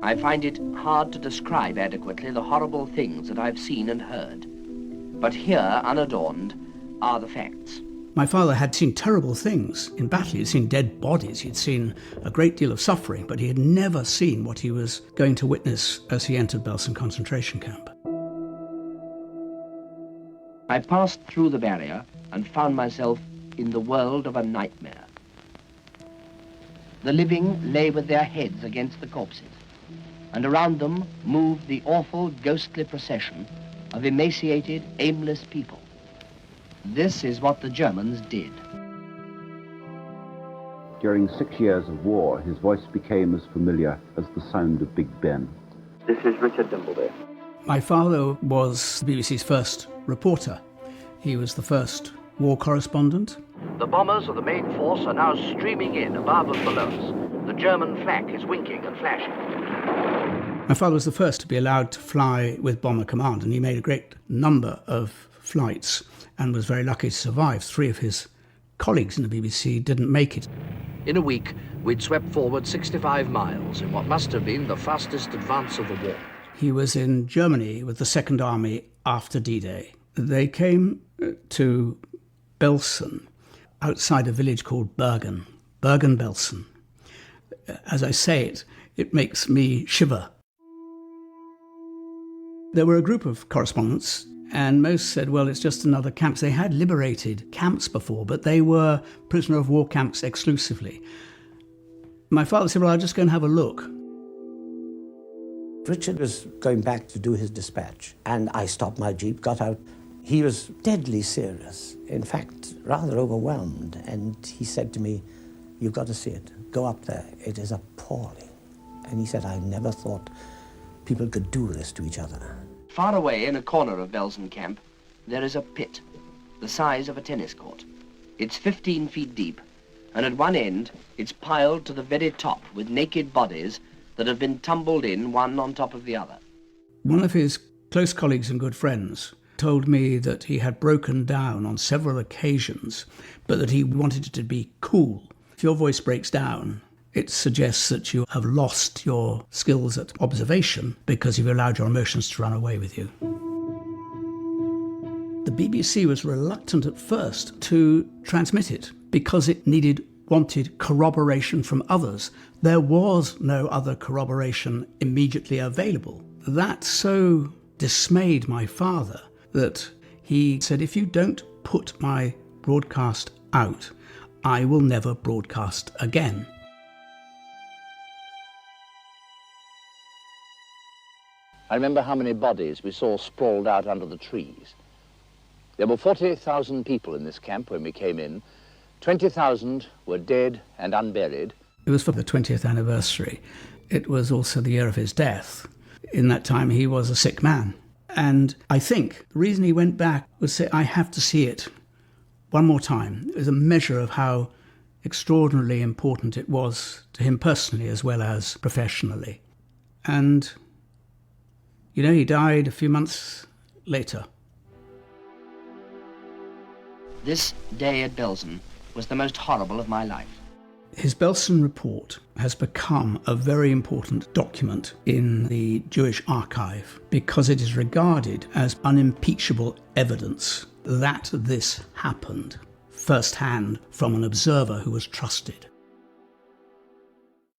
I find it hard to describe adequately the horrible things that I've seen and heard. But here, unadorned, are the facts. My father had seen terrible things in battle. He'd seen dead bodies, he'd seen a great deal of suffering, but he had never seen what he was going to witness as he entered Belsen concentration camp. I passed through the barrier and found myself in the world of a nightmare. The living lay with their heads against the corpses, and around them moved the awful, ghostly procession of emaciated, aimless people. This is what the Germans did. During 6 years of war, his voice became as familiar as the sound of Big Ben. This is Richard Dimbleby. My father was the BBC's first reporter. He was the first war correspondent. The bombers of the main force are now streaming in above and below us. The German flak is winking and flashing. My father was the first to be allowed to fly with Bomber Command, and he made a great number of flights and was very lucky to survive. 3 of his colleagues in the BBC didn't make it. In a week, we'd swept forward 65 miles in what must have been the fastest advance of the war. He was in Germany with the Second Army after D-Day. They came to Belsen, outside a village called Bergen-Belsen. As I say it, it makes me shiver. There were a group of correspondents, and most said, well, it's just another camp. They had liberated camps before, but they were prisoner of war camps exclusively. My father said, well, I'll just go and have a look. Richard was going back to do his dispatch, and I stopped my jeep, got out. He was deadly serious, in fact, rather overwhelmed, and he said to me, you've got to see it. Go up there. It is appalling. And he said, I never thought people could do this to each other. Far away in a corner of Belsen camp, there is a pit, the size of a tennis court. It's 15 feet deep, and at one end, it's piled to the very top with naked bodies that have been tumbled in one on top of the other. One of his close colleagues and good friends told me that he had broken down on several occasions, but that he wanted it to be cool. If your voice breaks down, it suggests that you have lost your skills at observation because you've allowed your emotions to run away with you. The BBC was reluctant at first to transmit it because it wanted corroboration from others. There was no other corroboration immediately available. That so dismayed my father that he said, if you don't put my broadcast out, I will never broadcast again. I remember how many bodies we saw sprawled out under the trees. There were 48,000 people in this camp when we came in. 20,000 were dead and unburied. It was for the 20th anniversary. It was also the year of his death. In that time, he was a sick man. And I think the reason he went back was to say, I have to see it one more time. It was a measure of how extraordinarily important it was to him personally as well as professionally. And, you know, he died a few months later. This day at Belsen was the most horrible of my life. His Belsen report has become a very important document in the Jewish archive because it is regarded as unimpeachable evidence that this happened firsthand from an observer who was trusted.